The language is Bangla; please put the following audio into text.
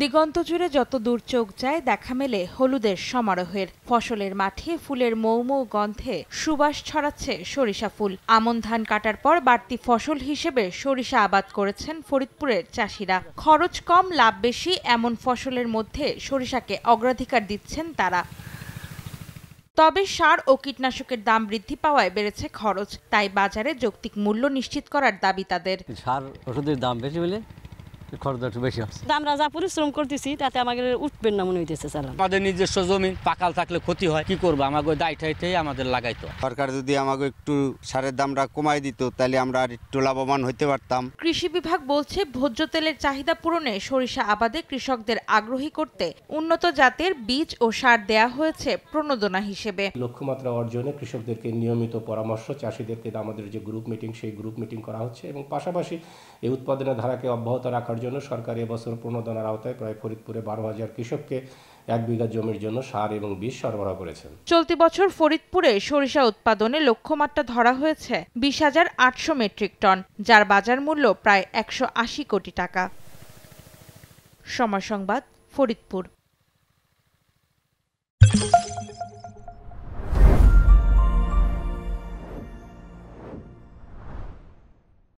দিগন্ত জুড়ে যত দূর চোখ যায় দেখা মেলে হলুদের সমারোহের। ফসলের মাঠে ফুলের মৌ মৌ গন্ধে সুবাস ছড়াচ্ছে সরিষা ফুল। আমন ধান কাটার পর বাড়তি ফসল হিসেবে সরিষা আবাদ করেছেন ফরিদপুরের চাষিরা। খরচ কম লাভ বেশি এমন ফসলের মধ্যে সরিষাকে অগ্রাধিকার দিচ্ছেন তারা। তবে সার ও কীটনাশকের দাম বৃদ্ধি পাওয়ায় বেড়েছে খরচ, তাই বাজারে যৌক্তিক মূল্য নিশ্চিত করার দাবি তাদের। সার ওষুধের দাম বেশি বলে খরচ একটু বেশি হচ্ছে। আমরা যা পরিশ্রম করতেছি তাতে আমাদের উঠবেন না মনে হইতেছে। আমাদের নিজস্ব জমি পাকাল থাকলে ক্ষতি হয়, কি করবো, আমাকে দায়টাই আমাদের লাগাইতো। সরকার যদি আমাকে একটু সারের দামটা কমাই দিত তাহলে আমরা আর একটু লাভবান হতে পারতাম। কৃষি বিভাগ বলছে ভোজ্য তেলের চাহিদা পূরণে সরিষা আবাদে কৃষকদের আগ্রহী করতে উন্নত জাতের বীজ ও সার দেয়া হয়েছে প্রণোদনা হিসেবে। লক্ষ্যমাত্রা অর্জনে কৃষকদেরকে নিয়মিত পরামর্শ, চাষিদেরকে আমাদের যে গ্রুপ মিটিং সেই গ্রুপ মিটিং করা হচ্ছে এবং পাশাপাশি এই উৎপাদনের ধারাকে অব্যাহত রাখার জন্য সরকার এবছর প্রণোদনার আওতায় প্রায় ফরিদপুরে 12,000 কৃষককে 1 বিঘা জমির জন্য সার এবং বীজ সরবরাহ করেছেন। চলতি বছর ফরিদপুরে সরিষা উৎপাদনে লক্ষ্যমাত্রা ধরা হয়েছে 20,800 মেট্রিক টন, যার বাজার মূল্য প্রায় 180 কোটি টাকা। সময় সংবাদ, ফরিদপুর।